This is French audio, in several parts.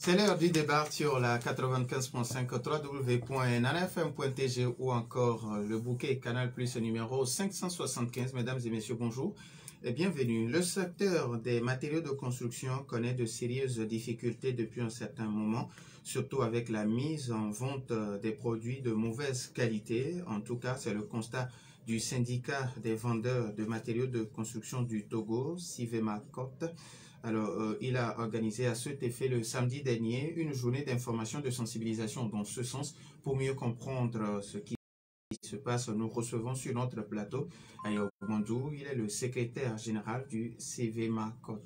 C'est l'heure du débat sur la 95.5 www.nanafm.tg ou encore le bouquet Canal Plus numéro 575. Mesdames et messieurs, bonjour et bienvenue. Le secteur des matériaux de construction connaît de sérieuses difficultés depuis un certain moment, surtout avec la mise en vente des produits de mauvaise qualité. En tout cas, c'est le constat du syndicat des vendeurs de matériaux de construction du Togo, Sivema-Cot. Alors, il a organisé à cet effet le samedi dernier une journée d'information, de sensibilisation dans ce sens pour mieux comprendre ce qui se passe. Nous recevons sur notre plateau Ayo Gwandou, il est le secrétaire général du Sivema-Cot.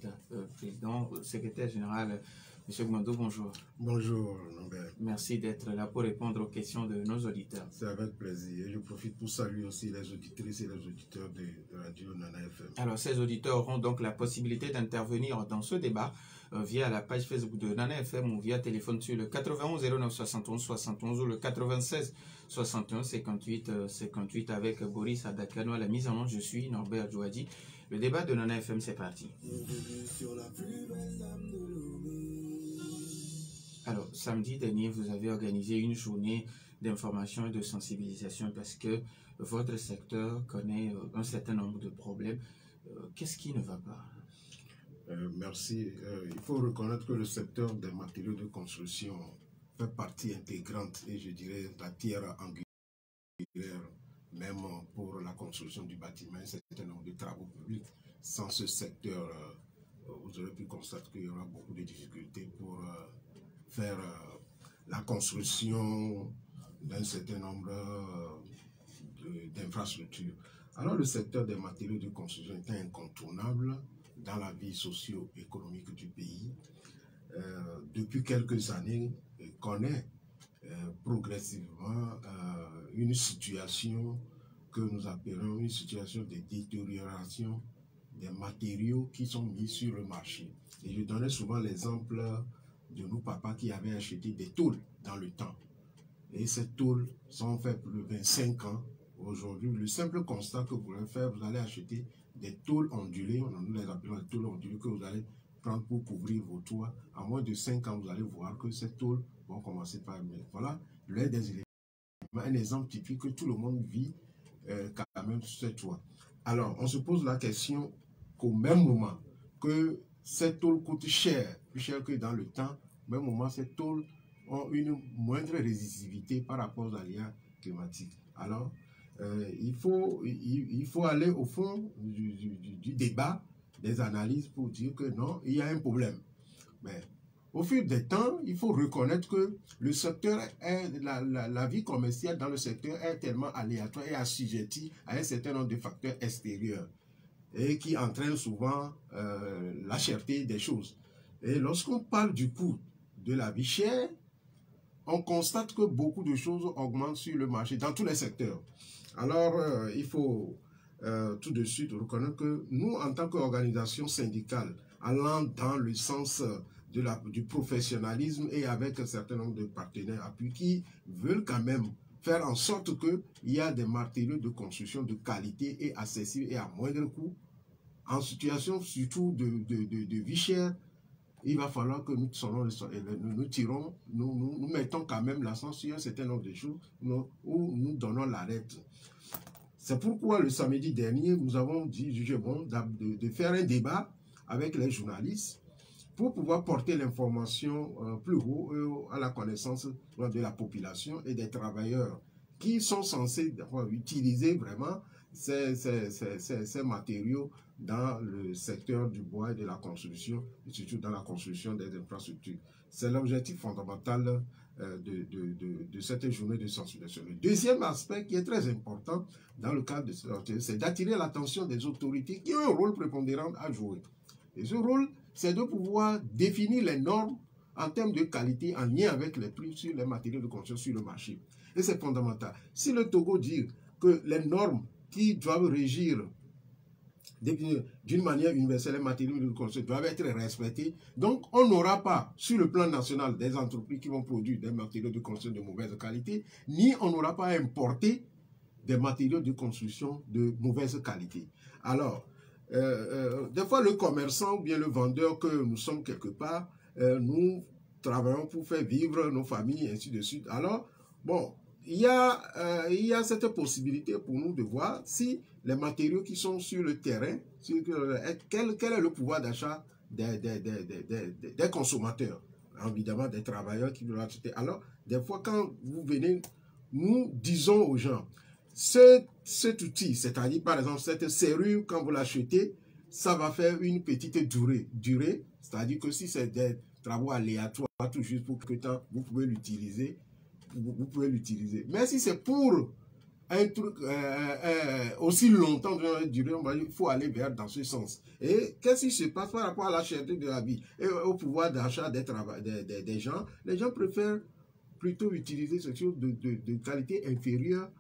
Président, secrétaire général, Monsieur Gwandou, bonjour. Bonjour, Norbert. Merci d'être là pour répondre aux questions de nos auditeurs. C'est avec plaisir. Et je profite pour saluer aussi les auditrices et les auditeurs de Radio Nana FM. Alors, ces auditeurs auront donc la possibilité d'intervenir dans ce débat via la page Facebook de Nana FM ou via téléphone sur le 91 09 71 71 ou le 96 61 58 58 avec Boris Adakano à la mise en onde. Je suis Norbert Djouadi. Le débat de Nana FM, c'est parti. Alors, samedi dernier, vous avez organisé une journée d'information et de sensibilisation parce que votre secteur connaît un certain nombre de problèmes. Qu'est-ce qui ne va pas? Merci. Il faut reconnaître que le secteur des matériaux de construction fait partie intégrante et je dirais la pierre angulaire même pour la construction du bâtiment, un certain nombre de travaux publics. Sans ce secteur, vous aurez pu constater qu'il y aura beaucoup de difficultés pour faire la construction d'un certain nombre d'infrastructures. Alors le secteur des matériaux de construction est incontournable dans la vie socio-économique du pays. Depuis quelques années, il connaît progressivement une situation que nous appelons une situation de détérioration des matériaux qui sont mis sur le marché. Et je donnais souvent l'exemple de nos papas qui avaient acheté des tôles dans le temps. Et ces tôles sont faites plus de 25 ans. Aujourd'hui, le simple constat que vous allez faire, vous allez acheter des tôles ondulées, nous les appelons les tôles ondulées, que vous allez prendre pour couvrir vos toits. En moins de 5 ans, vous allez voir que ces tôles vont commencer par... Voilà, l'un des éléments, un exemple typique que tout le monde vit quand même sur ces toits. Alors, on se pose la question qu'au même moment que ces tôles coûtent cher, plus cher que dans le temps, au même moment, ces tôles ont une moindre résistivité par rapport aux aléas climatiques. Alors, il faut aller au fond du débat, des analyses pour dire que non, il y a un problème. Mais au fil des temps, il faut reconnaître que le secteur, la vie commerciale dans le secteur est tellement aléatoire et assujettie à un certain nombre de facteurs extérieurs et qui entraînent souvent la cherté des choses. Et lorsqu'on parle du coût de la vie chère, on constate que beaucoup de choses augmentent sur le marché, dans tous les secteurs. Alors, il faut tout de suite reconnaître que nous, en tant qu'organisation syndicale, allant dans le sens du professionnalisme et avec un certain nombre de partenaires appui qui veulent quand même faire en sorte qu'il y a des matériaux de construction de qualité et accessibles et à moindre coût, en situation surtout de vie chère, il va falloir que nous mettons quand même l'accent sur un certain nombre de choses où nous donnons l'arrêt. C'est pourquoi le samedi dernier, nous avons dit, jugé bon, de faire un débat avec les journalistes pour pouvoir porter l'information plus haut à la connaissance de la population et des travailleurs qui sont censés utiliser vraiment ces matériaux dans le secteur du bois et de la construction, et surtout dans la construction des infrastructures. C'est l'objectif fondamental de cette journée de sensibilisation. Le deuxième aspect qui est très important dans le cadre de cette, c'est d'attirer l'attention des autorités qui ont un rôle prépondérant à jouer. Et ce rôle, c'est de pouvoir définir les normes en termes de qualité en lien avec les prix sur les matériaux de construction sur le marché. Et c'est fondamental. Si le Togo dit que les normes qui doivent régir d'une manière universelle les matériaux de construction doivent être respectées, donc on n'aura pas sur le plan national des entreprises qui vont produire des matériaux de construction de mauvaise qualité, ni on n'aura pas à importer des matériaux de construction de mauvaise qualité. Alors, des fois le commerçant ou bien le vendeur que nous sommes quelque part, nous travaillons pour faire vivre nos familles, et ainsi de suite. Alors, bon, il y a cette possibilité pour nous de voir si les matériaux qui sont sur le terrain, quel est le pouvoir d'achat des consommateurs, évidemment des travailleurs qui doivent acheter. Alors, des fois, quand vous venez, nous disons aux gens, cet outil, c'est-à-dire par exemple cette serrure, quand vous l'achetez, ça va faire une petite durée, c'est-à-dire que si c'est des travaux aléatoires, tout juste pour quelque temps, vous pouvez l'utiliser. Vous pouvez l'utiliser. Mais si c'est pour un truc aussi longtemps de durée, il faut aller dans ce sens. Et qu'est-ce qui se passe par rapport à la cherté de la vie et au pouvoir d'achat des gens? Les gens préfèrent plutôt utiliser ce chose de qualité inférieure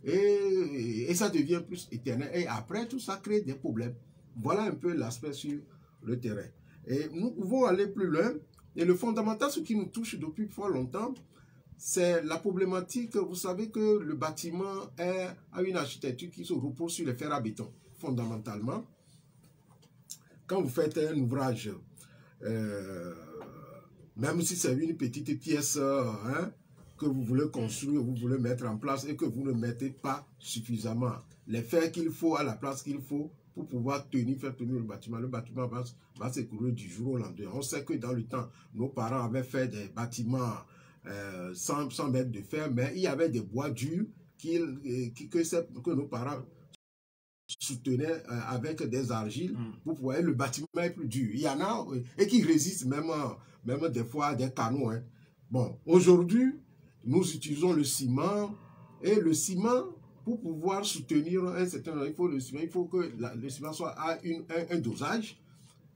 et ça devient plus éternel. Et après, tout ça crée des problèmes. Voilà un peu l'aspect sur le terrain. Et nous pouvons aller plus loin. Et le fondamental, ce qui nous touche depuis fort longtemps, c'est la problématique. Vous savez que le bâtiment a une architecture qui se repose sur les fers à béton, fondamentalement. Quand vous faites un ouvrage, même si c'est une petite pièce que vous voulez construire, vous voulez mettre en place et que vous ne mettez pas suffisamment les fers qu'il faut à la place qu'il faut pour pouvoir faire tenir le bâtiment va s'écrouler du jour au lendemain. On sait que dans le temps, nos parents avaient fait des bâtiments sans mètres de fer, mais il y avait des bois durs que nos parents soutenaient avec des argiles pour pouvoir. Le bâtiment est plus dur. Il y en a et qui résistent même des fois à des canaux. Hein. Bon, aujourd'hui, nous utilisons le ciment et le ciment, pour pouvoir soutenir un certain il faut que le ciment soit à un dosage.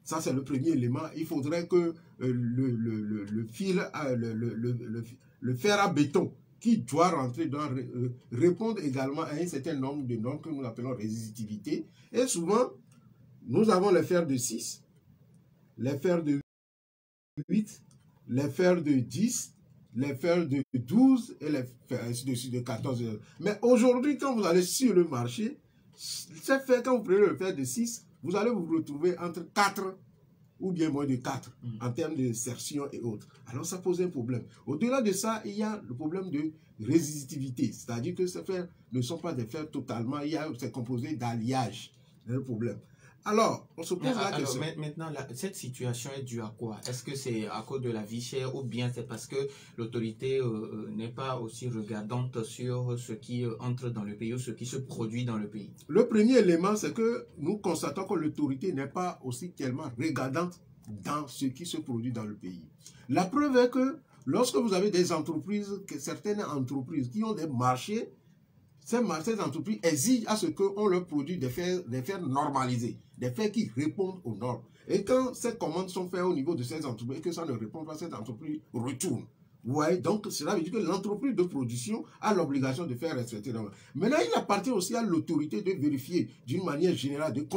Ça, c'est le premier élément. Il faudrait que le fer à béton qui doit rentrer doit répondre également à un certain nombre de normes que nous appelons résistivité. Et souvent, nous avons les fers de 6, les fers de 8, les fers de 10, les fers de 12 et les fers de 14. Mais aujourd'hui, quand vous allez sur le marché, ces fers, quand vous prenez le fer de 6, vous allez vous retrouver entre 4 ou bien moins de 4 en termes de sertion et autres. Alors ça pose un problème. Au-delà de ça, il y a le problème de résistivité. C'est-à-dire que ces fers ne sont pas des fers totalement, c'est composé d'alliage. C'est le problème. Alors, on se pose la question. Maintenant, cette situation est due à quoi? Est-ce que c'est à cause de la vie chère ou bien c'est parce que l'autorité n'est pas aussi regardante sur ce qui entre dans le pays ou ce qui se produit dans le pays? Le premier élément, c'est que nous constatons que l'autorité n'est pas aussi tellement regardante dans ce qui se produit dans le pays. La preuve est que lorsque vous avez des entreprises, certaines entreprises qui ont des marchés, ces entreprises exigent à ce qu'on leur produise des fers normalisés, des fers qui répondent aux normes. Et quand ces commandes sont faites au niveau de ces entreprises et que ça ne répond pas, cette entreprise retourne. Vous voyez, donc cela veut dire que l'entreprise de production a l'obligation de faire respecter les normes. Maintenant, il appartient aussi à l'autorité de vérifier d'une manière générale, de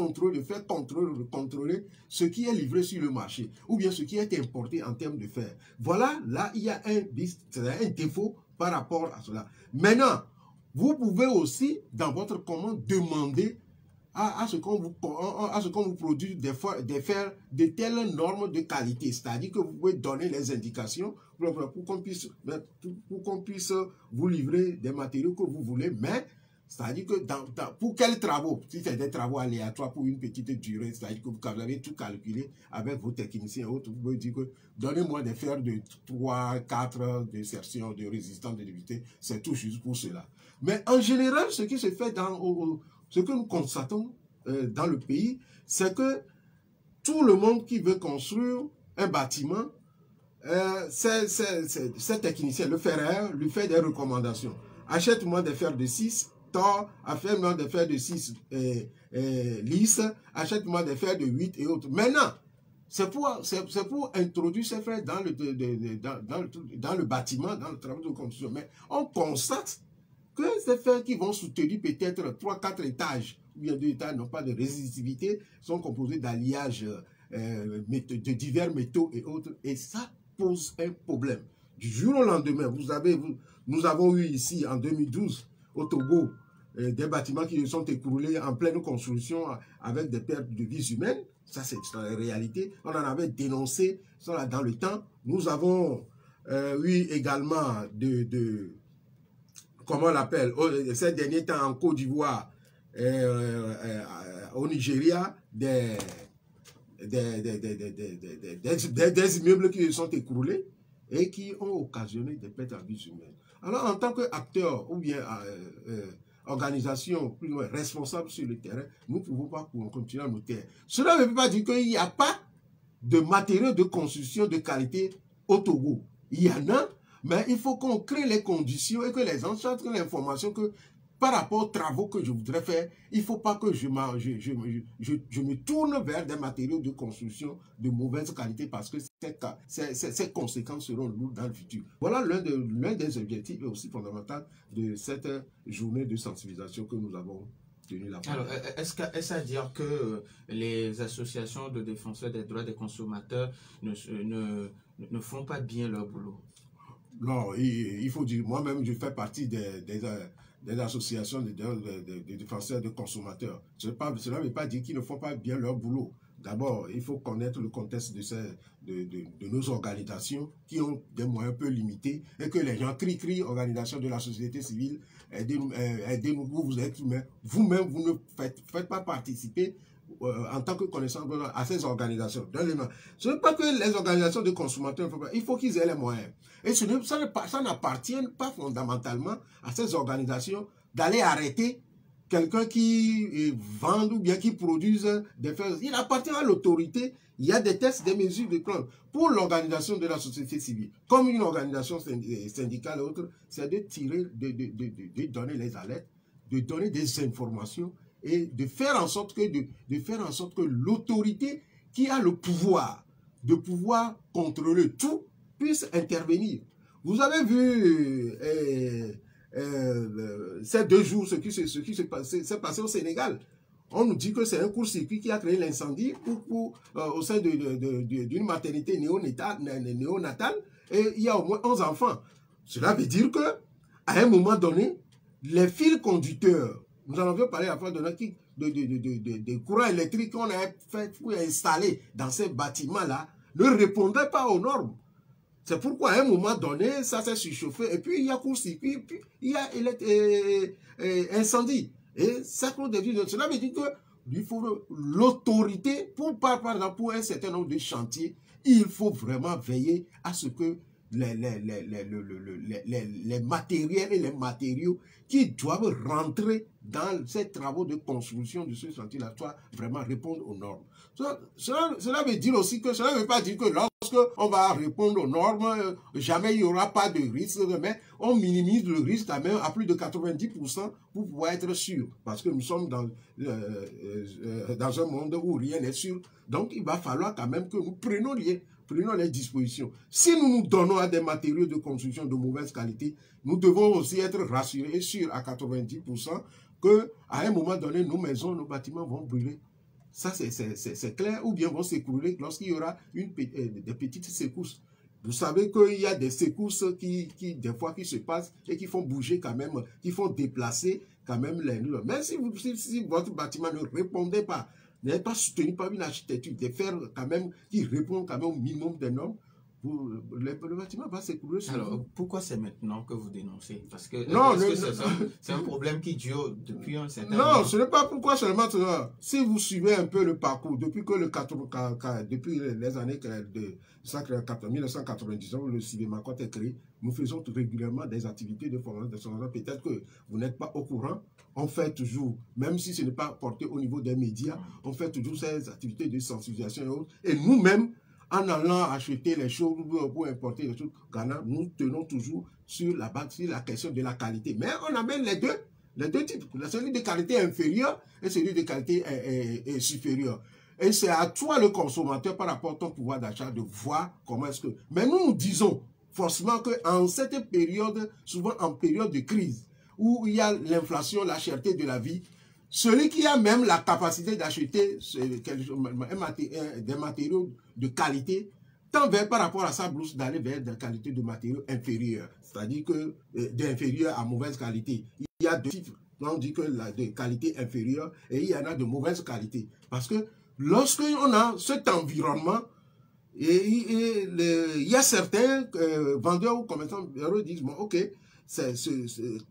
faire contrôler ce qui est livré sur le marché ou bien ce qui est importé en termes de fer. Voilà, là, il y a un défaut par rapport à cela. Maintenant, vous pouvez aussi, dans votre commande, demander à ce qu'on vous produise des fers de telles normes de qualité. C'est-à-dire que vous pouvez donner les indications pour qu'on puisse vous livrer des matériaux que vous voulez, mais c'est-à-dire que pour quels travaux, si c'est des travaux aléatoires pour une petite durée, c'est-à-dire que vous avez tout calculé avec vos techniciens et autres, vous pouvez dire que donnez-moi des fers de 3, 4 de sertion, de résistance, de débilité, c'est tout juste pour cela. Mais en général, ce qui se fait ce que nous constatons dans le pays, c'est que tout le monde qui veut construire un bâtiment, ces techniciens, le ferrailleur, lui fait des recommandations. Achète-moi des fers de 6, achète-moi des fers de 6 lisses, achète-moi des fers de 8 et autres. Maintenant, c'est pour introduire ces fers dans le bâtiment, dans le travail de construction. Mais on constate que ces fers qui vont soutenir peut-être 3-4 étages, ou bien 2 étages, n'ont pas de résistivité, sont composés d'alliages de divers métaux et autres, et ça pose un problème. Du jour au lendemain, nous avons eu ici en 2012 au Togo des bâtiments qui se sont écroulés en pleine construction avec des pertes de vies humaines. Ça, c'est la réalité. On en avait dénoncé ça dans le temps. Nous avons eu également comment on l'appelle, ces derniers temps en Côte d'Ivoire, au Nigeria, des immeubles qui se sont écroulés et qui ont occasionné des pertes à vie humaine. Alors, en tant qu'acteur ou bien organisation plus ou moins responsable sur le terrain, nous ne pouvons pas continuer à nous taire. Cela ne veut pas dire qu'il n'y a pas de matériaux de construction de qualité au Togo. Il y en a, mais il faut qu'on crée les conditions et que les gens sachent l'information que par rapport aux travaux que je voudrais faire, il ne faut pas que je me tourne vers des matériaux de construction de mauvaise qualité parce que ces conséquences seront lourdes dans le futur. Voilà l'un des objectifs aussi fondamentaux de cette journée de sensibilisation que nous avons tenue là. Alors, est-ce à dire que les associations de défenseurs des droits des consommateurs ne font pas bien leur boulot? Non, il faut dire, moi-même je fais partie des associations de défenseurs de consommateurs. Cela ne veut pas dire qu'ils ne font pas bien leur boulot. D'abord, il faut connaître le contexte de nos organisations qui ont des moyens un peu limités et que les gens crient, organisations de la société civile, aidez-nous, vous êtes humains. Vous-même, vous ne faites pas participer en tant que connaissance à ces organisations. Ce n'est pas que les organisations de consommateurs, il faut qu'ils aient les moyens. Et ça n'appartient pas fondamentalement à ces organisations d'aller arrêter quelqu'un qui vend ou bien qui produise des faits. Il appartient à l'autorité. Il y a des tests, des mesures de prendre. Pour l'organisation de la société civile, comme une organisation syndicale ou autre, c'est de tirer, de donner les alertes, de donner des informations et de faire en sorte que l'autorité qui a le pouvoir de pouvoir contrôler tout puisse intervenir. Vous avez vu ces 2 jours ce qui s'est passé au Sénégal. On nous dit que c'est un court-circuit qui a créé l'incendie au sein d'une maternité néonatale et il y a au moins 11 enfants. Cela veut dire que à un moment donné, les fils conducteurs, nous en avions parlé à la fois des courants électriques qu'on a installés dans ces bâtiments-là, ne répondaient pas aux normes. C'est pourquoi à un moment donné, ça s'est surchauffé, et puis il y a court-circuit, puis il y a incendie. Et ça devient. Cela veut dire qu'il faut l'autorité, par exemple, pour un certain nombre de chantiers, il faut vraiment veiller à ce que les matériels et les matériaux qui doivent rentrer dans ces travaux de construction de ce chantier-là soient vraiment répondre aux normes. Cela veut dire aussi que cela ne veut pas dire que lorsque on va répondre aux normes, jamais il n'y aura pas de risque, mais on minimise le risque quand même à plus de 90% pour pouvoir être sûr. Parce que nous sommes dans un monde où rien n'est sûr. Donc il va falloir quand même que nous prenions les dispositions. Si nous nous donnons à des matériaux de construction de mauvaise qualité, nous devons aussi être rassurés et sûrs à 90% qu'à un moment donné, nos maisons, nos bâtiments vont brûler. Ça, c'est clair, ou bien vont s'écrouler lorsqu'il y aura des petites secousses. Vous savez qu'il y a des secousses des fois, qui se passent et qui font bouger quand même, qui font déplacer quand même les murs. Même si votre bâtiment ne répondait pas, n'est pas soutenu par une architecture, des fers quand même qui répondent quand même au minimum des normes, le bâtiment va s'écrouler. Alors, pourquoi c'est maintenant que vous dénoncez? Parce que c'est un problème qui dure depuis un certain temps. Non, ce n'est pas pourquoi seulement cela. Si vous suivez un peu le parcours, depuis les années de 1999, où le Cinémacot est créé, nous faisons régulièrement des activités de formation. Peut-être que vous n'êtes pas au courant. On fait toujours, même si ce n'est pas porté au niveau des médias, on fait toujours ces activités de sensibilisation et autres. Et nous-mêmes, en allant acheter les choses pour importer les choses, nous tenons toujours sur la question de la qualité. Mais on amène les deux types, celui de qualité inférieure et celui de qualité supérieure. Et c'est à toi, le consommateur, par rapport à ton pouvoir d'achat, de voir comment est-ce que... Mais nous disons forcément qu'en cette période, souvent en période de crise, où il y a l'inflation, la cherté de la vie, celui qui a même la capacité d'acheter des matériaux de qualité, tend vers, par rapport à sa blouse, d'aller vers des qualités de matériaux inférieures, c'est-à-dire que d'inférieur à mauvaise qualité. Il y a 2 types. On dit que de qualité inférieure et il y en a de mauvaise qualité. Parce que Lorsqu'on a cet environnement, il y a certains vendeurs ou commerçants disent, bon, ok,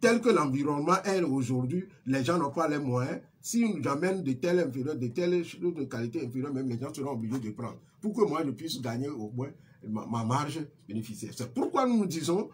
tel que l'environnement est aujourd'hui, les gens n'ont pas les moyens. Si j'amène de telles inférieures, de telles choses de qualité inférieure, même les gens seront obligés de prendre. Pour que moi, je puisse gagner au moins ma marge bénéficiaire. C'est pourquoi nous disons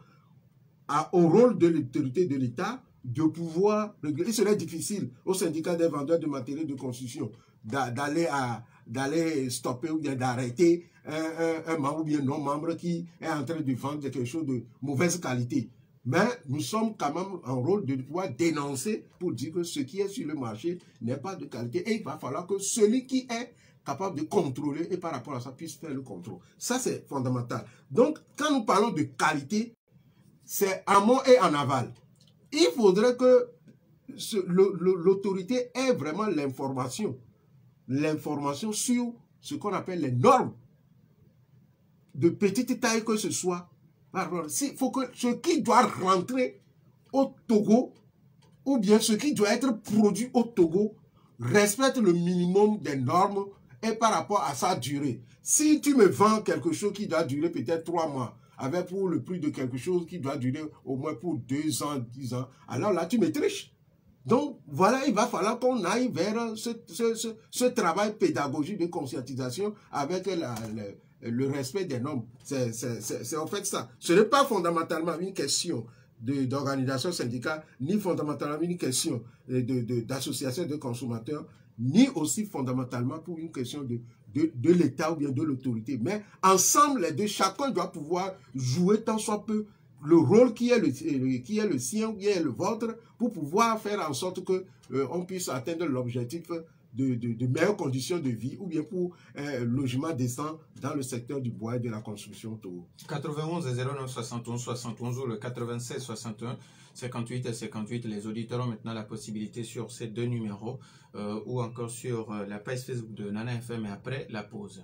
au rôle de l'autorité de l'État de pouvoir réguler. Il serait difficile au syndicat des vendeurs de matériaux de construction d'aller stopper ou bien d'arrêter un membre ou bien non-membre qui est en train de vendre quelque chose de mauvaise qualité. Mais nous sommes quand même en rôle de pouvoir dénoncer pour dire que ce qui est sur le marché n'est pas de qualité et il va falloir que celui qui est capable de contrôler et par rapport à ça puisse faire le contrôle. Ça, c'est fondamental. Donc, quand nous parlons de qualité, c'est en amont et en aval. Il faudrait que l'autorité ait vraiment l'information sur ce qu'on appelle les normes de petite taille que ce soit. Il faut que ce qui doit rentrer au Togo ou bien ce qui doit être produit au Togo respecte le minimum des normes et par rapport à sa durée. Si tu me vends quelque chose qui doit durer peut-être 3 mois, avec pour le prix de quelque chose qui doit durer au moins pour 2 ans, 10 ans, alors là, tu me triches. Donc, voilà, il va falloir qu'on aille vers ce travail pédagogique de conscientisation avec le respect des normes. C'est en fait ça. Ce n'est pas fondamentalement une question d'organisation syndicale, ni fondamentalement une question d'association de consommateurs, ni aussi fondamentalement pour une question de l'État ou bien de l'autorité. Mais ensemble, les deux, chacun doit pouvoir jouer tant soit peu le rôle qui est le sien ou qui est le vôtre pour pouvoir faire en sorte que on puisse atteindre l'objectif de meilleures conditions de vie ou bien pour logement décent dans le secteur du bois et de la construction. 91 09 71 71 ou le 96 61 58 et 58. Les auditeurs ont maintenant la possibilité sur ces deux numéros ou encore sur la page Facebook de Nana FM et après la pause.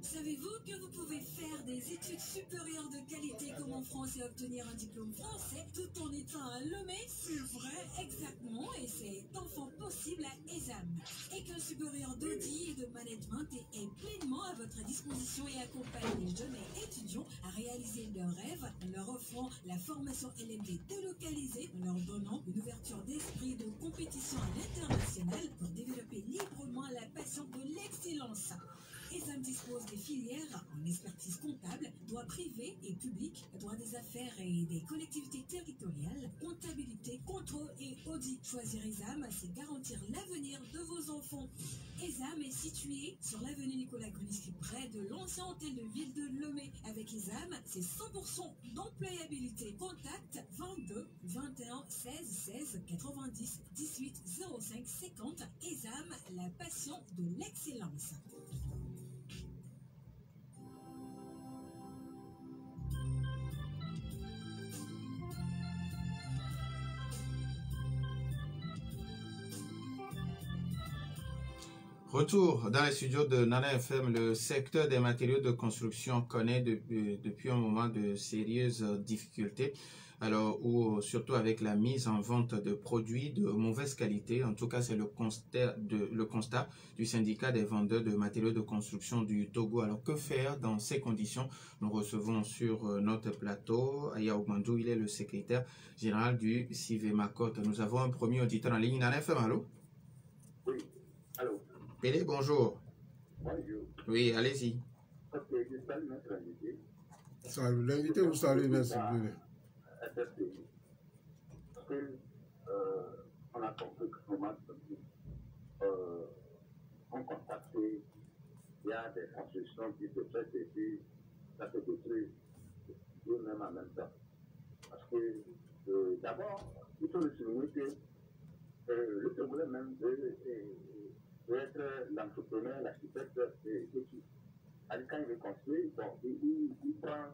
Savez-vous que vous pouvez faire des études supérieures de qualité comme en France et obtenir un diplôme français tout en étant à Lomé? C'est vrai, exactement, et c'est enfin possible à ESAM. École supérieure d'audit et de management est pleinement à votre disposition et accompagne les jeunes étudiants à réaliser leurs rêves en leur offrant la formation LMD délocalisée, en leur donnant une ouverture d'esprit de compétition à l'international pour développer librement la passion de l'excellence. ESAM dispose des filières en expertise comptable, droit privé et public, droit des affaires et des collectivités territoriales, comptabilité, contrôle et audit. Choisir ESAM, c'est garantir l'avenir de vos enfants. ESAM est situé sur l'avenue Nicolas Gruniski, près de l'ancien hôtel de ville de Lomé. Avec ESAM, c'est 100% d'employabilité. Contact 22 21 16 16 90 18 05 50. ESAM, la passion de l'excellence. Retour dans les studios de Nana FM. Le secteur des matériaux de construction connaît depuis un moment de sérieuses difficultés. Alors, surtout avec la mise en vente de produits de mauvaise qualité. En tout cas, c'est le constat du syndicat des vendeurs de matériaux de construction du Togo. Alors, que faire dans ces conditions? Nous recevons sur notre plateau Aya Ogmandou, il est le secrétaire général du CIVEMACOT. Nous avons un premier auditeur en ligne. Nana FM, allô? Oui, allô? Pélé, bonjour. Bonjour. Oui, allez-y. Ok, je salue notre invité. Salut, l'invité vous salue, merci. Parce que on a compris que moment on constate qu'il y a des constructions qui se font et puis ça se détruit eux-mêmes en même temps. Parce que d'abord, il faut le souligner que le problème même peut être l'entrepreneur, l'architecte et tout. Quand il veut construire, bon, il prend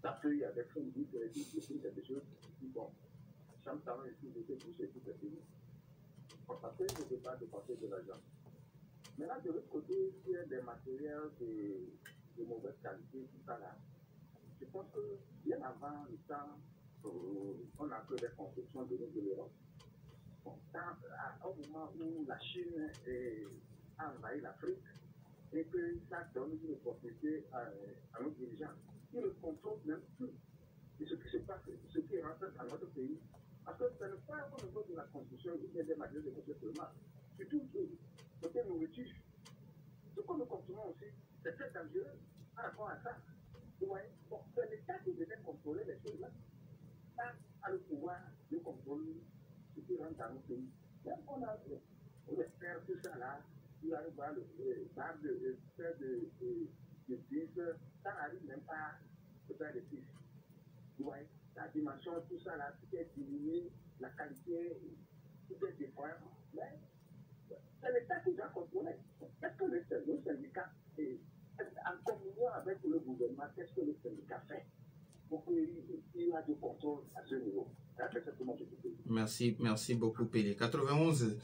sa feuille avec son but et il écrit quelque chose. Il dit bon, chaque talent ici, je sais tout ce qui est fini. Parce que je ne veux pas dépenser de l'argent. Maintenant, de l'autre côté, il y a des matériels de mauvaise qualité, tout ça là. Je pense que bien avant le temps, on a fait des constructions de l'Europe. Bon, au moment où la Chine a envahi l'Afrique et que ça donne une opportunité à nos dirigeants, ils ne contrôlent même plus de ce qui se passe, ce qui rentre dans notre pays. Parce que ce n'est pas au niveau de la construction il y a des matériaux de construction seulement. Surtout côté nourriture. Ce que nous consommons aussi, c'est très dangereux par rapport à ça. Vous voyez, bon, c'est l'État qui devait contrôler les choses là. Ça a le pouvoir de contrôler ce qui rentre dans nos pays. Même on espère tout ça là, il va y avoir le bar de fils, ça n'arrive même pas de faire des fils. Vous voyez, la dimension, tout ça là, tout est diminué, la qualité, tout est défaillant. Mais c'est l'État qui doit contrôler. Qu'est-ce que le syndicat, en communion avec le gouvernement, qu'est-ce que le syndicat fait pour qu'il y ait du contrôle à ce niveau? Merci beaucoup, Pélé. 91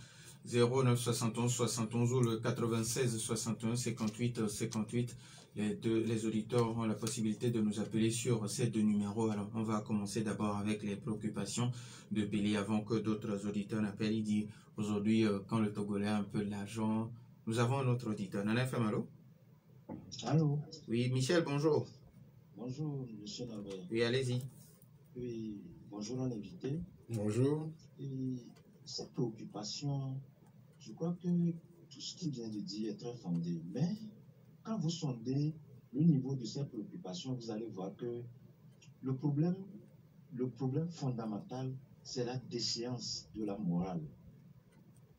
09 71 71 ou le 96 61 58 58. Les auditeurs ont la possibilité de nous appeler sur ces deux numéros. Alors, on va commencer d'abord avec les préoccupations de Pélé avant que d'autres auditeurs n'appellent. Il dit aujourd'hui, quand le Togolais a un peu d'argent, nous avons un autre auditeur. Nana FM, allô? Allô? Oui, Michel, bonjour. Bonjour, monsieur Nabé. Oui, allez-y. Oui, bonjour à l'invité. Bonjour. Et cette préoccupation, je crois que tout ce qu'il vient de dire est très fondé. Mais quand vous sondez le niveau de cette préoccupation, vous allez voir que le problème fondamental, c'est la déchéance de la morale.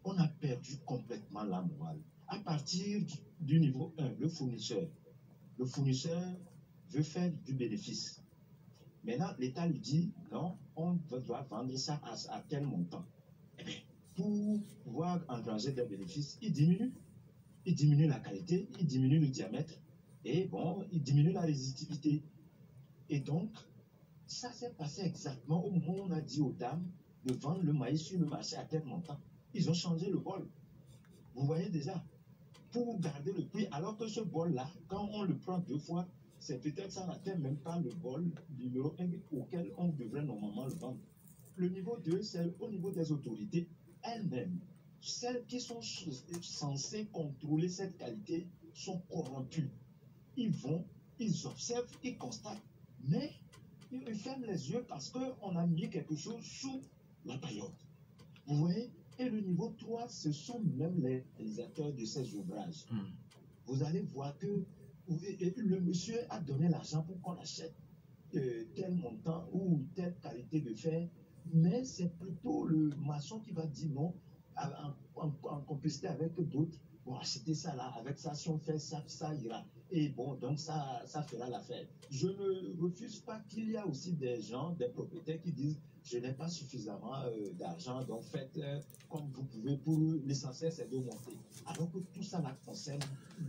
On a perdu complètement la morale. À partir du niveau 1, le fournisseur veut faire du bénéfice. Maintenant, l'État lui dit, non, on doit vendre ça à tel montant. Eh bien, pour pouvoir engranger des bénéfices, il diminue la qualité, il diminue le diamètre, et bon, il diminue la résistivité. Et donc, ça s'est passé exactement au moment où on a dit aux dames de vendre le maïs sur le marché à tel montant. Ils ont changé le bol. Vous voyez déjà, pour garder le prix, alors que ce bol-là, quand on le prend deux fois, c'est peut-être ça n'atteint même pas le bol numéro 1 auquel on devrait normalement le vendre. Le niveau 2, c'est au niveau des autorités elles-mêmes. Celles qui sont censées contrôler cette qualité sont corrompues. Ils vont, ils observent, ils constatent, mais ils ferment les yeux parce qu'on a mis quelque chose sous la paillote. Vous voyez? Et le niveau 3, ce sont même les réalisateurs de ces ouvrages. Vous allez voir que le monsieur a donné l'argent pour qu'on achète tel montant ou telle qualité de fer, mais c'est plutôt le maçon qui va dire non, en complicité avec d'autres, bon, achetez ça là, avec ça, si on fait ça, ça ira. Et bon, donc ça fera l'affaire. Je ne refuse pas qu'il y a aussi des gens, des propriétaires qui disent je n'ai pas suffisamment d'argent, donc faites comme vous pouvez pour l'essentiel, c'est de monter. Alors que tout ça là concerne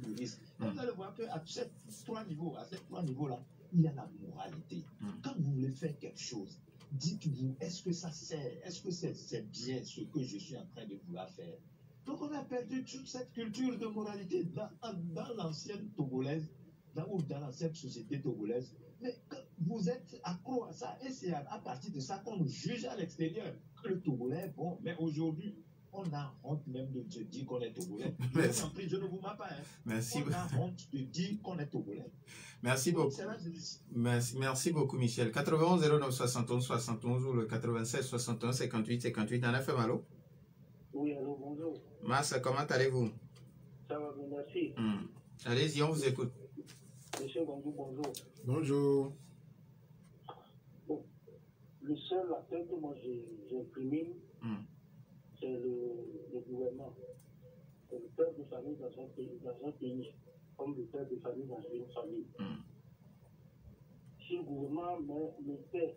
le risque. Vous allez voir qu'à ces trois niveaux-là, il y a la moralité. Quand vous voulez faire quelque chose, dites-vous, est-ce que ça sert? Est-ce que c'est bien ce que je suis en train de vouloir faire? Donc on a perdu toute cette culture de moralité dans l'ancienne togolaise, dans l'ancienne société togolaise. Mais vous êtes accro à ça, et c'est à partir de ça qu'on nous juge à l'extérieur. Le Togolais, bon, mais aujourd'hui, on a honte même de dire qu'on est Togolais. Je ne vous mens pas. Hein. Merci. On a honte de dire qu'on est Togolais. Merci beaucoup. Merci beaucoup, Michel. 91 09 71 71 ou le 96 61 58 58. Dans la FM, allô? Oui, allô, bonjour. Massa, comment allez-vous? Ça va bien, merci. Allez-y, on vous écoute. Monsieur Gondou, bonjour. Bonjour. Bon, le seul appel que moi j'incrimine, c'est le gouvernement. C'est le père de famille dans un pays, comme le père de famille dans une famille. Si le gouvernement mettait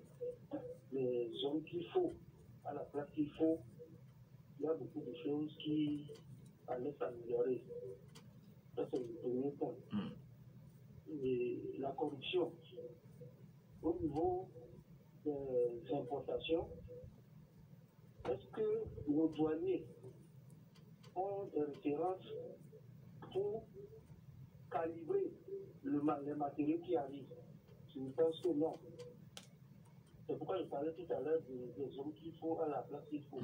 les hommes qu'il faut à la place qu'il faut, il y a beaucoup de choses qui allaient s'améliorer. Ça, c'est le premier point. Et la corruption au niveau des importations, est-ce que nos douaniers ont des références pour calibrer les matériaux qui arrivent. Je pense que non. C'est pourquoi je parlais tout à l'heure des hommes qu'il faut à la place qu'il faut.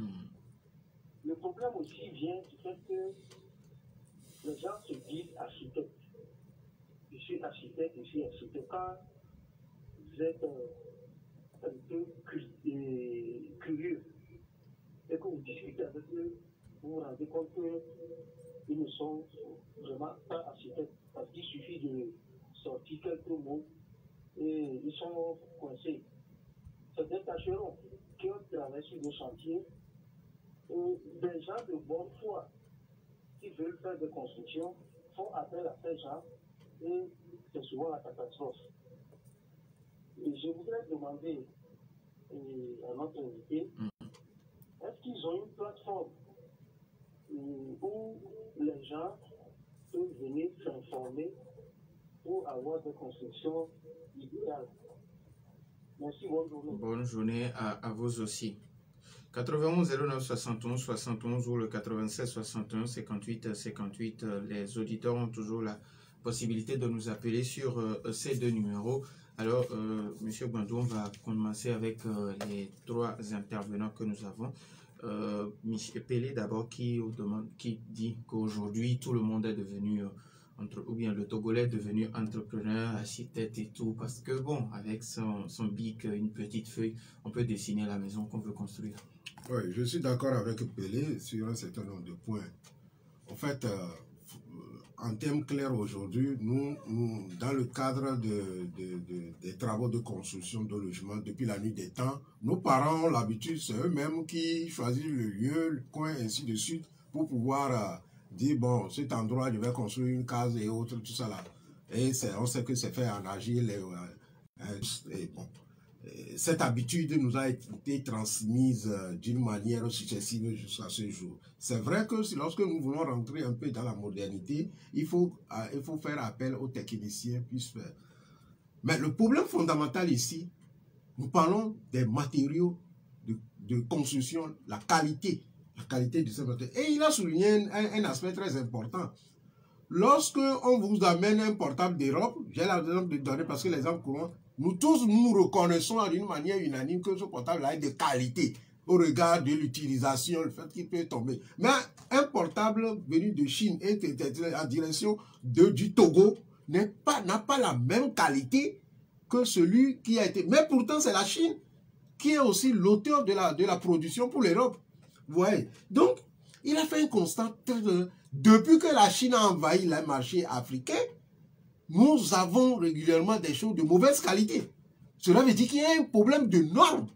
Le problème aussi vient du fait que les gens se disent architectes. Je suis architecte, je suis architecte. Quand vous êtes un peu curieux et que vous discutez avec eux, vous vous rendez compte qu'ils ne sont vraiment pas architectes. Parce qu'il suffit de sortir quelques mots et ils sont coincés. C'est des tâcherons qui ont travaillé sur des chantiers et des gens de bonne foi qui veulent faire des constructions font appel à ces gens et c'est souvent la catastrophe. Et je voudrais demander à notre invité, est-ce qu'ils ont une plateforme où les gens peuvent venir s'informer pour avoir des constructions idéales? Merci, bonne journée. Bonne journée à vous aussi. 91 09 71 71 ou le 96 61 58 58. Les auditeurs ont toujours la possibilité de nous appeler sur ces deux numéros. Alors, Monsieur Bandou, on va commencer avec les trois intervenants que nous avons. Michel Pelé d'abord qui dit qu'aujourd'hui tout le monde est devenu ou bien le Togolais est devenu entrepreneur, architecte et tout, parce que bon, avec son bic, une petite feuille, on peut dessiner la maison qu'on veut construire. Oui, je suis d'accord avec Pelé sur un certain nombre de points. En fait, en termes clairs aujourd'hui, nous, dans le cadre des travaux de construction de logement depuis la nuit des temps, nos parents ont l'habitude, c'est eux-mêmes qui choisissent le lieu, le coin, ainsi de suite, pour pouvoir dire, bon, cet endroit, je vais construire une case et autres, tout ça là. Et on sait que c'est fait en agile. Et bon, cette habitude nous a été transmise d'une manière successive jusqu'à ce jour. C'est vrai que lorsque nous voulons rentrer un peu dans la modernité, il faut faire appel aux techniciens puissent faire. Mais le problème fondamental ici, nous parlons des matériaux de construction, la qualité de ces matériaux. Et il a souligné un aspect très important. Lorsque on vous amène un portable d'Europe, j'ai l'exemple de donner parce que les gens courants, nous tous nous reconnaissons d'une manière unanime que ce portable-là est de qualité au regard de l'utilisation, le fait qu'il peut tomber. Mais un portable venu de Chine et en direction du Togo n'a pas la même qualité que celui qui a été... Mais pourtant, c'est la Chine qui est aussi l'auteur de la production pour l'Europe. Vous voyez? Donc, il a fait un constat. Depuis que la Chine a envahi le marché africain, nous avons régulièrement des choses de mauvaise qualité. Cela veut dire qu'il y a un problème de normes.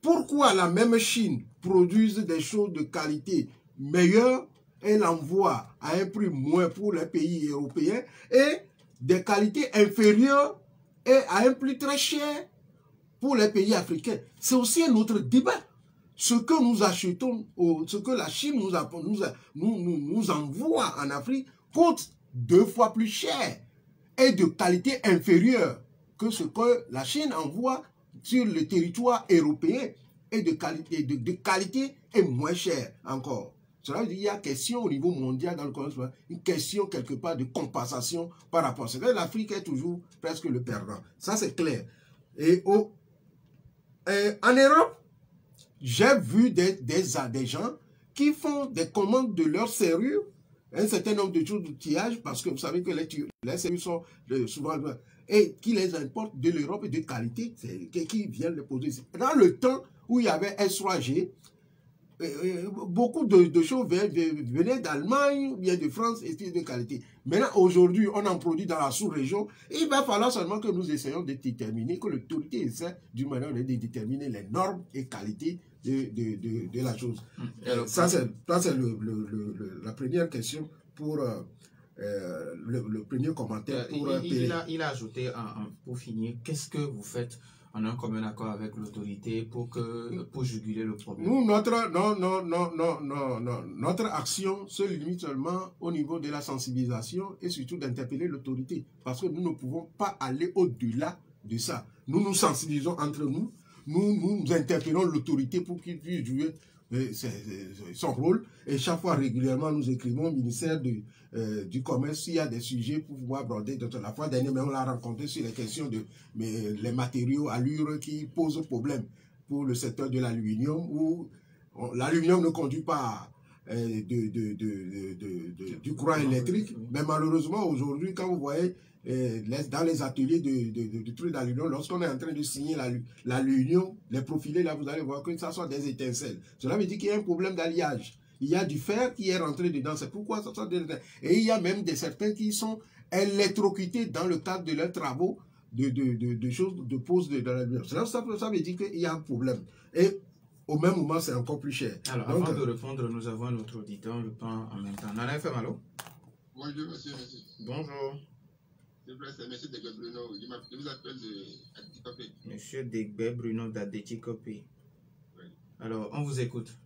Pourquoi la même Chine produise des choses de qualité meilleure et l'envoie à un prix moins pour les pays européens et des qualités inférieures et à un prix très cher pour les pays africains? C'est aussi un autre débat. Ce que nous achetons, ce que la Chine nous envoie en Afrique coûte 2 fois plus cher et de qualité inférieure que ce que la Chine envoie sur le territoire européen et de qualité est moins cher encore. Cela veut dire qu'il y a question au niveau mondial dans le commerce, une question quelque part de compensation par rapport à ça. L'Afrique est toujours presque le perdant. Ça c'est clair. Et en Europe, j'ai vu des gens qui font des commandes de leurs serrures, un certain nombre de choses d'outillage, parce que vous savez que les serrures sont souvent... et qui les importent de l'Europe et de qualité, qui viennent les poser ici. Dans le temps où il y avait S3G, beaucoup de choses venaient d'Allemagne, bien de France, et de qualité. Maintenant, aujourd'hui, on en produit dans la sous-région. Il va falloir seulement que nous essayions de déterminer, que l'autorité essaie d'une manière de déterminer les normes et qualités de la chose. Ça, c'est la première question pour le premier commentaire. Il a ajouté, pour finir, qu'est-ce que vous faites en un commun accord avec l'autorité pour juguler le problème? Nous, notre action se limite seulement au niveau de la sensibilisation et surtout d'interpeller l'autorité. Parce que nous ne pouvons pas aller au-delà de ça. Nous nous sensibilisons entre nous, nous interpellons l'autorité pour qu'il puisse jouer son rôle. Et chaque fois, régulièrement, nous écrivons au ministère du Commerce s'il y a des sujets pour pouvoir aborder. La fois dernière, mais on l'a rencontré sur les questions de les matériaux allure qui posent problème pour le secteur de l'aluminium, où l'aluminium ne conduit pas du courant électrique. Mais malheureusement, aujourd'hui, quand vous voyez dans les ateliers de trucs d'aluminium, lorsqu'on est en train de signer l'aluminium, les profilés, là, vous allez voir que ça soit des étincelles. Cela veut dire qu'il y a un problème d'alliage. Il y a du fer qui est rentré dedans. C'est pourquoi ça soit des étincelles. Et il y a même certains qui sont électrocutés dans le cadre de leurs travaux de choses de pose de l'aluminium. Ça veut dire qu'il y a un problème. Et au même moment, c'est encore plus cher. Alors, avant de répondre, nous avons notre auditeur, le temps en même temps. Nana FM, allô? Bonjour, monsieur. Bonjour. S'il vous plaît, c'est monsieur Degbe Bruno. Je vous appelle d'Adéticopé. Monsieur Degbe Bruno d'Adéticopé. Oui. Alors, on vous écoute.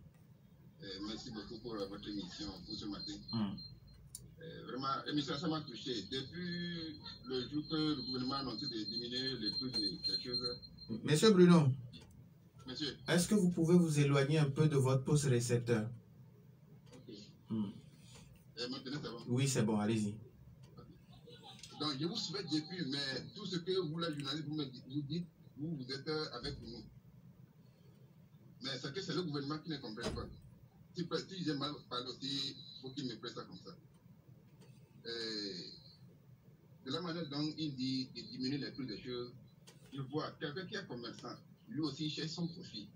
Merci beaucoup pour votre émission pour ce matin. Vraiment, l'émission, ça m'a touché. Depuis le jour que le gouvernement a annoncé de diminuer le prix de quelque chose. Monsieur Bruno. Monsieur. Est-ce que vous pouvez vous éloigner un peu de votre poste récepteur? Ok. Maintenant, c'est bon? Oui, c'est bon, allez-y. Okay. Donc, je vous souhaite depuis, mais tout ce que vous, la journaliste, vous dites, vous êtes avec nous. Mais c'est que c'est le gouvernement qui ne comprend pas. Si j'ai mal parlé aussi, il faut qu'il me prête ça comme ça. De la manière dont il dit de diminuer les prix des choses, je vois quelqu'un qui est commerçant, lui aussi cherche son profit.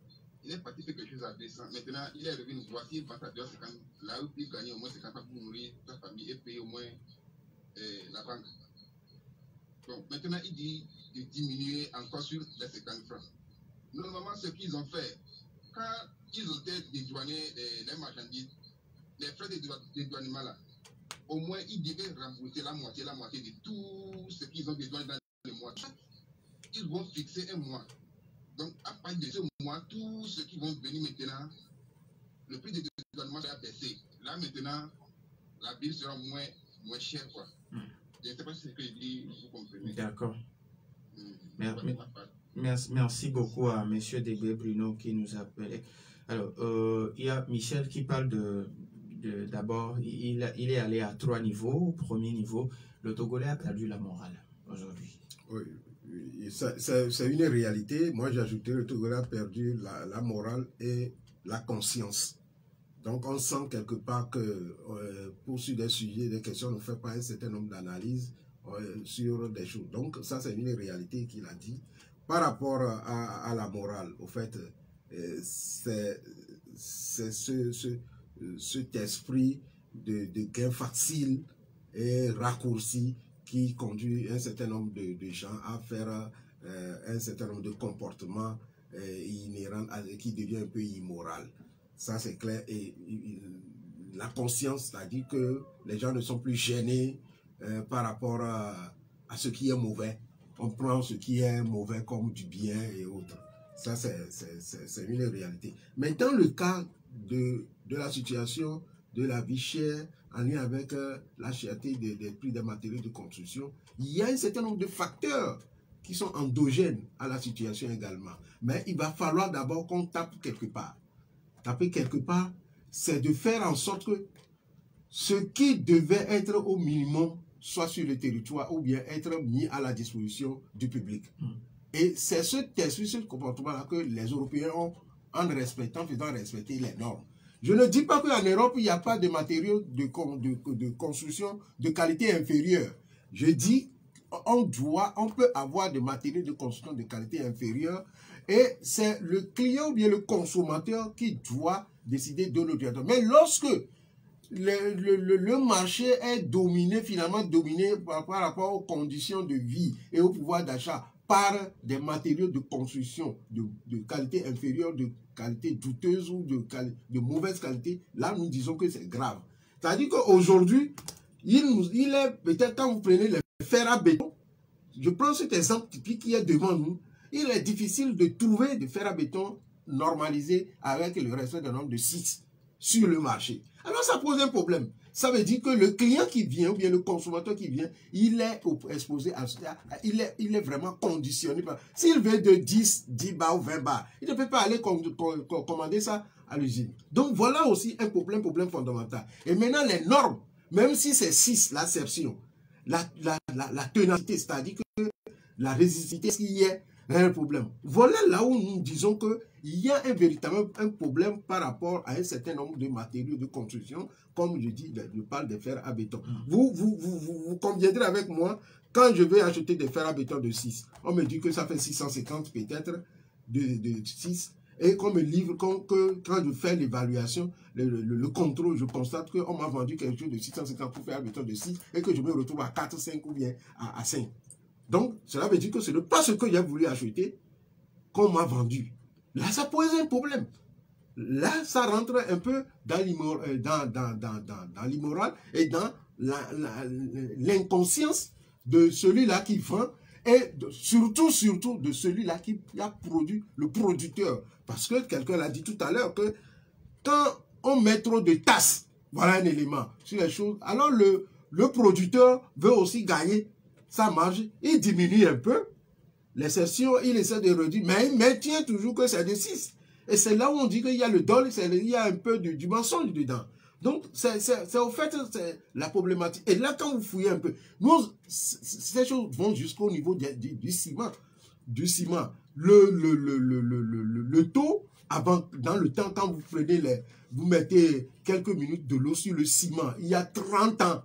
Il est parti faire quelque chose à 200. Maintenant, il est revenu, voici, il va à 250. Là où il gagne au moins 50 pour nourrir sa famille et payer au moins la banque. Donc, maintenant, il dit de diminuer encore sur les 50 francs. Normalement, ce qu'ils ont fait, quand ils ont dédouané les marchandises, les frais de dédouanement là, au moins ils devaient rembourser la moitié de tout ce qu'ils ont dédouané dans le mois. Ils vont fixer un mois. Donc, à partir de ce mois, tous ceux qui vont venir maintenant, le prix de dédouanement va baisser. Là, maintenant, la bille sera moins chère, quoi. Je ne sais pas si c'est ce que je dis, vous comprenez. D'accord. Merci beaucoup à M. Degbe Bruno qui nous appelle. Alors, il y a Michel qui parle d'abord, il est allé à 3 niveaux. Au premier niveau, le Togolais a perdu la morale aujourd'hui. Oui, c'est une réalité. Moi, j'ajouterais que le Togolais a perdu la morale et la conscience. Donc, on sent quelque part que pour sur des sujets, des questions, on ne fait pas un certain nombre d'analyses sur des choses. Donc, ça, c'est une réalité qu'il a dit. Par rapport à la morale, au fait, c'est cet esprit de gain facile et raccourci qui conduit un certain nombre de gens à faire un certain nombre de comportements inhérents qui devient un peu immoral. Ça, c'est clair. Et la conscience, c'est-à-dire que les gens ne sont plus gênés par rapport à ce qui est mauvais. On prend ce qui est mauvais comme du bien et autres. Ça, c'est une réalité. Mais dans le cas de la situation de la vie chère, en lien avec la cherté des prix des matériaux de construction, il y a un certain nombre de facteurs qui sont endogènes à la situation également. Mais il va falloir d'abord qu'on tape quelque part. Taper quelque part, c'est de faire en sorte que ce qui devait être au minimum soit sur le territoire ou bien être mis à la disposition du public. Et c'est ce comportement-là que les Européens ont en respectant, faisant respecter les normes. Je ne dis pas qu'en Europe, il n'y a pas de matériaux de construction de qualité inférieure. Je dis on peut avoir des matériaux de construction de qualité inférieure et c'est le client ou bien le consommateur qui doit décider de l'autre. Mais lorsque le marché est finalement dominé par rapport aux conditions de vie et au pouvoir d'achat par des matériaux de construction de qualité inférieure, de qualité douteuse ou de mauvaise qualité, là nous disons que c'est grave. C'est-à-dire qu'aujourd'hui, il est peut-être quand vous prenez les fer à béton, je prends cet exemple typique qui est devant nous, il est difficile de trouver des fer à béton normalisés avec le respect d'un nombre de 6 sur le marché. Alors ça pose un problème. Ça veut dire que le client qui vient, ou bien le consommateur qui vient, il est exposé à ça, il est vraiment conditionné. S'il veut de 10 bars ou 20 bars, il ne peut pas aller commander ça à l'usine. Donc voilà aussi un problème fondamental. Et maintenant les normes, même si c'est 6, l'assertion, la ténacité, c'est-à-dire que la résistance, est-ce qu'il y a un problème? Voilà là où nous disons qu'il y a véritablement un problème par rapport à un certain nombre de matériaux de construction, comme je dis, je parle de fer à béton. Vous conviendrez avec moi, quand je vais acheter des fers à béton de 6, on me dit que ça fait 650 peut-être de 6, et qu'on me livre, quand je fais l'évaluation, le contrôle, je constate qu'on m'a vendu quelque chose de 650 pour faire un béton de 6, et que je me retrouve à 4, 5 ou bien à 5. Donc, cela veut dire que ce n'est pas ce que j'ai voulu acheter qu'on m'a vendu. Là, ça pose un problème. Là, ça rentre un peu dans l'immoral et dans l'inconscience de celui-là qui vend et surtout de celui-là qui a produit, le producteur. Parce que quelqu'un l'a dit tout à l'heure que quand on met trop de tasses, voilà un élément sur les choses, alors le producteur veut aussi gagner sa marge, il diminue un peu, les sessions, il essaie de réduire, mais il maintient toujours que c'est de 6. Et c'est là où on dit qu'il y a le dol, il y a un peu du mensonge dedans. Donc, c'est au fait la problématique. Et là, quand vous fouillez un peu, ces choses vont jusqu'au niveau du ciment. Du ciment. Le taux, avant, dans le temps, quand vous prenez vous mettez quelques minutes de l'eau sur le ciment, il y a 30 ans,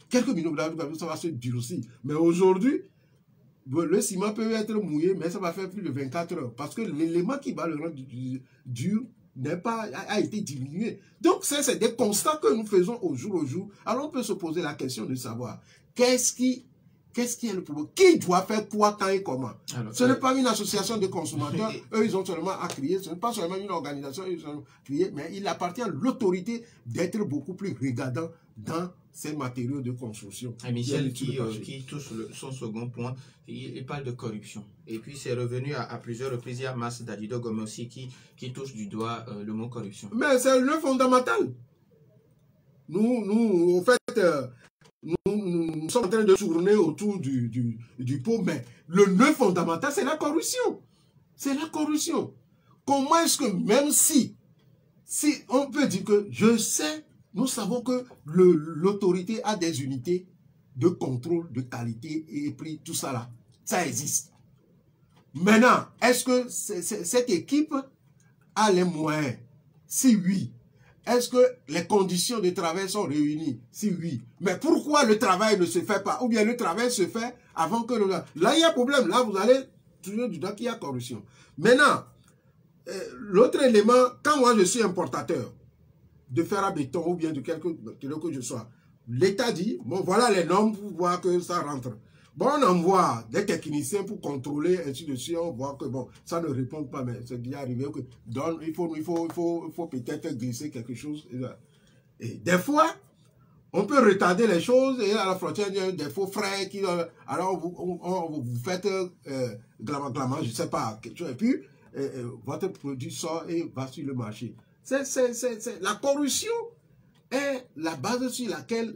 quelques minutes, ça va se durcir. Mais aujourd'hui, le ciment peut être mouillé, mais ça va faire plus de 24 heures. Parce que l'élément qui va le rendre dur a été diminué. Donc, c'est des constats que nous faisons au jour. Alors, on peut se poser la question de savoir qu'est-ce qui est le problème? Qui doit faire quoi, quand et comment? Alors, ce n'est pas une association de consommateurs. Eux, ils ont seulement à crier. Ce n'est pas seulement une organisation, ils ont crié, mais il appartient à l'autorité d'être beaucoup plus regardant dans ces matériaux de construction. Et Michel, qui touche son second point, il parle de corruption. Et puis, c'est revenu à plusieurs reprises. Il y a Mas Dadido Gomé aussi qui touche du doigt le mot corruption. Mais c'est le fondamental. Nous, en fait, nous sommes en train de tourner autour du pot, mais le nœud fondamental, c'est la corruption. C'est la corruption. Comment est-ce que, même si on peut dire que je sais, nous savons que l'autorité a des unités de contrôle, de qualité et prix, tout ça là, ça existe. Maintenant, est-ce que cette équipe a les moyens? Si oui. Est-ce que les conditions de travail sont réunies? Si oui. Mais pourquoi le travail ne se fait pas? Ou bien le travail se fait avant que... Là, il y a problème. Là, vous allez toujours du temps qu'il y a corruption. Maintenant, l'autre élément, quand moi je suis importateur de fer à béton ou bien de quelque que je sois, l'État dit, bon, voilà les normes pour voir que ça rentre. Bon, on envoie des techniciens pour contrôler, ainsi de suite, on voit que bon, ça ne répond pas, mais c'est déjà arrivé que il faut peut-être glisser quelque chose. Et des fois, on peut retarder les choses et à la frontière, il y a des faux frais qui, alors vous faites glamant, je ne sais pas, quelque chose, et puis votre produit sort et va sur le marché. La corruption est la base sur laquelle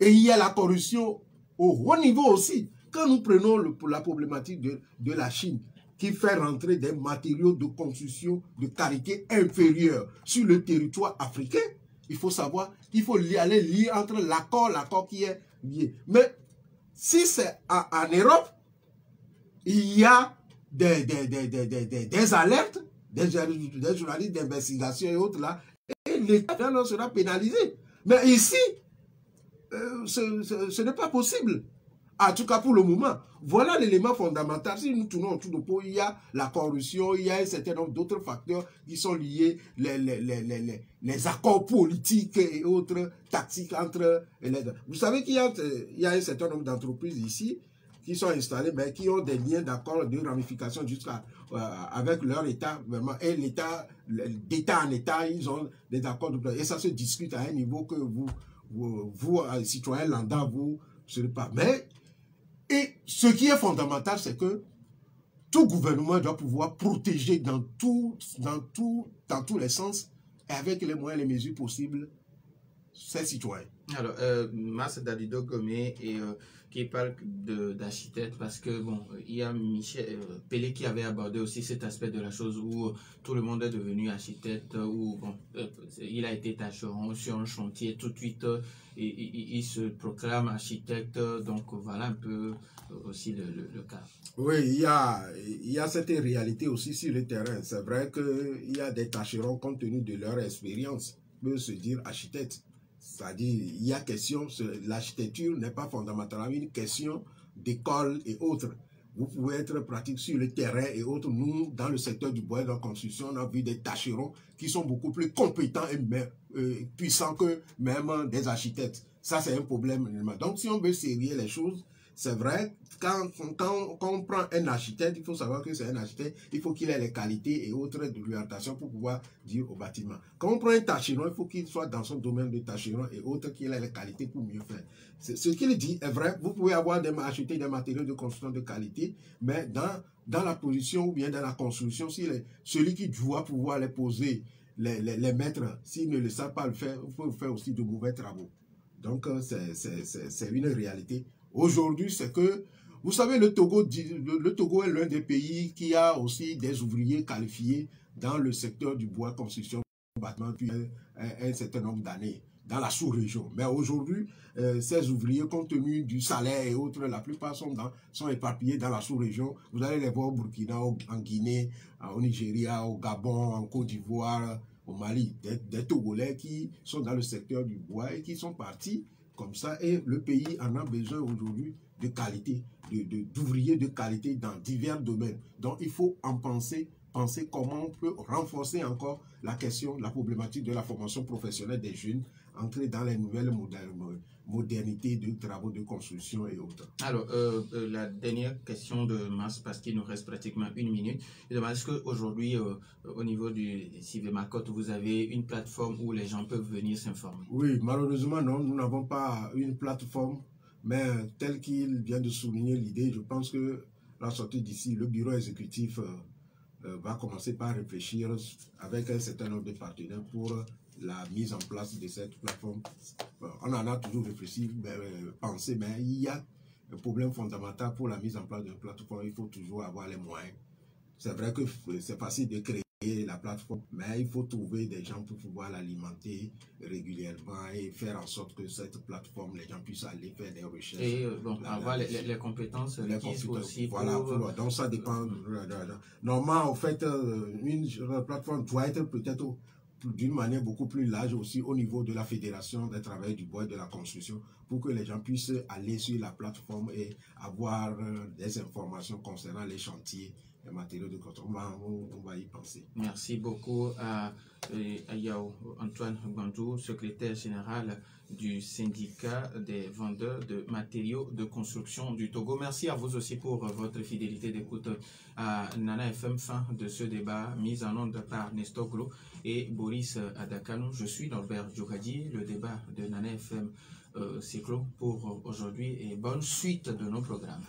et il y a la corruption au haut niveau aussi. Quand nous prenons la problématique de la Chine, qui fait rentrer des matériaux de construction de qualité inférieure sur le territoire africain, il faut savoir, il faut aller lire entre l'accord qui est lié. Mais si c'est en Europe, il y a des alertes, des journalistes d'investigation et autres là, et l'État sera pénalisé. Mais ici, ce n'est pas possible. En tout cas, pour le moment, voilà l'élément fondamental. Si nous tournons autour du pot, il y a la corruption, il y a un certain nombre d'autres facteurs qui sont liés, les accords politiques et autres tactiques entre les... Vous savez qu'il y a un certain nombre d'entreprises ici qui sont installées, mais qui ont des liens d'accord de ramification jusqu'à avec leur État, vraiment, et l'État, d'État en État, ils ont des accords de... Et ça se discute à un niveau que vous citoyens lambda, vous ne savez pas. Mais, et ce qui est fondamental, c'est que tout gouvernement doit pouvoir protéger dans tous les sens, et avec les moyens et les mesures possibles, ses citoyens. Alors, Mas Dadido Gomé et qui parle d'architecte parce que bon, il y a Michel Pelé qui avait abordé aussi cet aspect de la chose où tout le monde est devenu architecte, où bon, il a été tâcheron sur un chantier tout de suite, il se proclame architecte, donc voilà un peu aussi le cas. Oui, il y a cette réalité aussi sur le terrain. C'est vrai qu'il y a des tâcherons compte tenu de leur expérience peuvent se dire architecte. C'est-à-dire, il y a question, l'architecture n'est pas fondamentalement une question d'école et autres. Vous pouvez être pratique sur le terrain et autres. Nous, dans le secteur du bois et de la construction, on a vu des tâcherons qui sont beaucoup plus compétents et puissants que même des architectes. Ça, c'est un problème. Donc, si on veut sérier les choses, c'est vrai, quand on prend un architecte, il faut savoir que c'est un architecte, il faut qu'il ait les qualités et autres de l'orientation pour pouvoir dire au bâtiment. Quand on prend un tâcheron, il faut qu'il soit dans son domaine de tâcheron et autres, qu'il ait les qualités pour mieux faire. Ce qu'il dit est vrai, vous pouvez acheter des matériaux de construction de qualité, mais dans la position ou bien dans la construction, si celui qui doit pouvoir les poser, les mettre, s'il ne le sait pas le faire, vous pouvez faire aussi de mauvais travaux. Donc, c'est une réalité. Aujourd'hui, c'est que, vous savez, le Togo est l'un des pays qui a aussi des ouvriers qualifiés dans le secteur du bois, construction, bâtiment depuis un certain nombre d'années, dans la sous-région. Mais aujourd'hui, ces ouvriers, compte tenu du salaire et autres, la plupart sont éparpillés dans la sous-région. Vous allez les voir au Burkina, en Guinée, au Nigeria, au Gabon, en Côte d'Ivoire, au Mali. Des Togolais qui sont dans le secteur du bois et qui sont partis comme ça, et le pays en a besoin aujourd'hui de qualité, d'ouvriers de qualité dans divers domaines. Donc, il faut en penser comment on peut renforcer encore la question, la problématique de la formation professionnelle des jeunes, entrer dans les nouvelles modernités de travaux de construction et autres. Alors, la dernière question de Mas, parce qu'il nous reste pratiquement 1 minute. Je demande, est-ce qu'aujourd'hui, au niveau du Civémacotte, vous avez une plateforme où les gens peuvent venir s'informer? Oui, malheureusement, non, nous n'avons pas une plateforme, mais tel qu'il vient de souligner l'idée, je pense que la sortie d'ici, le bureau exécutif va commencer par réfléchir avec un certain nombre de partenaires pour la mise en place de cette plateforme. On en a toujours réfléchi, pensé, mais il y a un problème fondamental pour la mise en place d'une plateforme. Il faut toujours avoir les moyens. C'est vrai que c'est facile de créer la plateforme, mais il faut trouver des gens pour pouvoir l'alimenter régulièrement et faire en sorte que cette plateforme, les gens puissent aller faire des recherches. Et bon, avoir les compétences aussi. Voilà, donc ça dépend. Normalement, en fait, une plateforme doit être peut-être d'une manière beaucoup plus large aussi au niveau de la Fédération des travailleurs du bois et de la construction pour que les gens puissent aller sur la plateforme et avoir des informations concernant les chantiers, les matériaux de construction. On va y penser. Merci beaucoup à Yao Antoine Bandou, secrétaire général du syndicat des vendeurs de matériaux de construction du Togo. Merci à vous aussi pour votre fidélité d'écoute à Nana FM, fin de ce débat mis en onde par Nestor Glo et Boris Adakano. Je suis Norbert Djoukadi. Le débat de Nana FM c'est clos pour aujourd'hui et bonne suite de nos programmes.